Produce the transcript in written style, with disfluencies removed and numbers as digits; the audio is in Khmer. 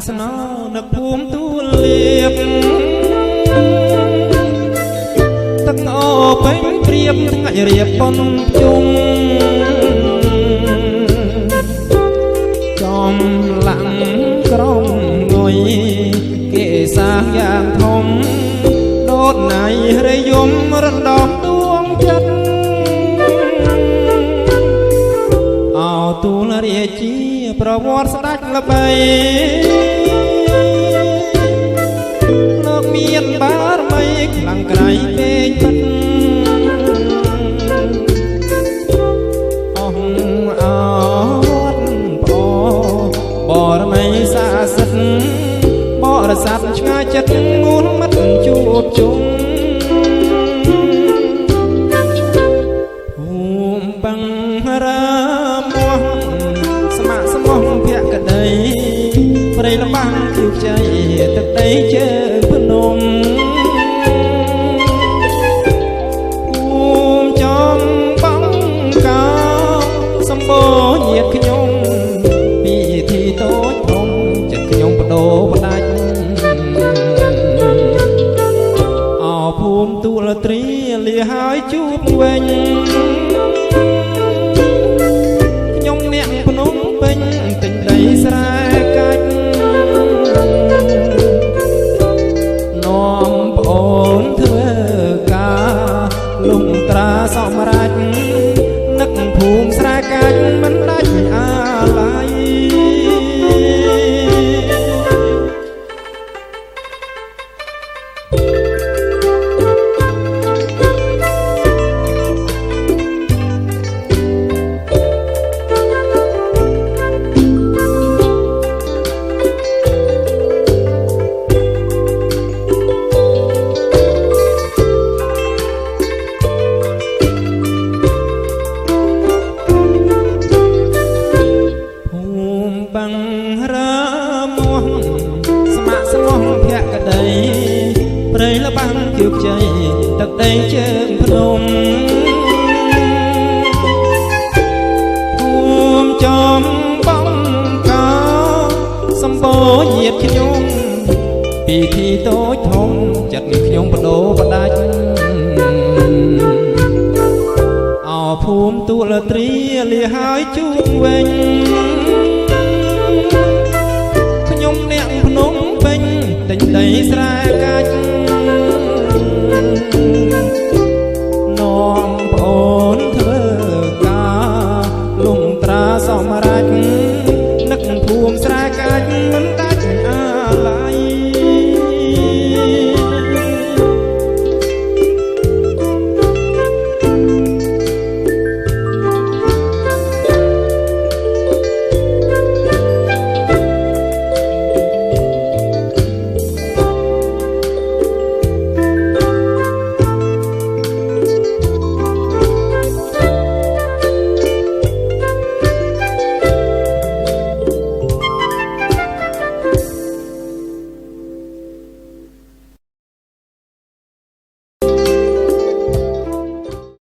ស្នោនឹកភូមិទួលលៀបទឹកអូពេញព្រៀបថ្ងៃរៀបប៉ុនជុំចំឡាំងក្រមងុយគេសាងយ៉ាងធំដូតណៃរយមរំដោះដួងចិត្តអោទូលរាជាប្រវត្តិស្ដេចល្បីលោកមានបារមីខ្លាំងក្រៃពេកពិតអស់អវត្តប្អូបរមីសាសិទ្ធបរិស័ទឆ្ងាយចិត្តងូលមិត្តជួបជុំភូមិបង្រាមោះស្ម័គ្រស្មោះភក្តីព្រៃលបាំងជោគជ័យទឹកដីជើងភ្នំភូមិចំបងកោសម្បូរញាតិខ្ញុំពីធីតូចធំចិត្តខ្ញុំបដូរបដាច់អោភូមិទួលត្រីលាហើយជួបវិញខ្ញុំអ្នកភ្នំពេញទិញដីស្រែកាច់នាំប្អូនធ្វើការលំត្រាសម្រេចនឹកភូមិស្រែកាច់មិនដាច់អាឡ័យបង្រាមោះស្ម័គ្រស្មោះភក្តីព្រៃលបាំងជោគជ័យទឹកដីជើងភ្នំភូមិចំបងកោសម្បូរញាតិខ្ញុំពីធីតូចធំចិត្តខ្ញុំបដូរបដាច់អោភូមិទួលត្រីលាហើយជួបវិញខ្ញុំអ្នកភ្នំពេញ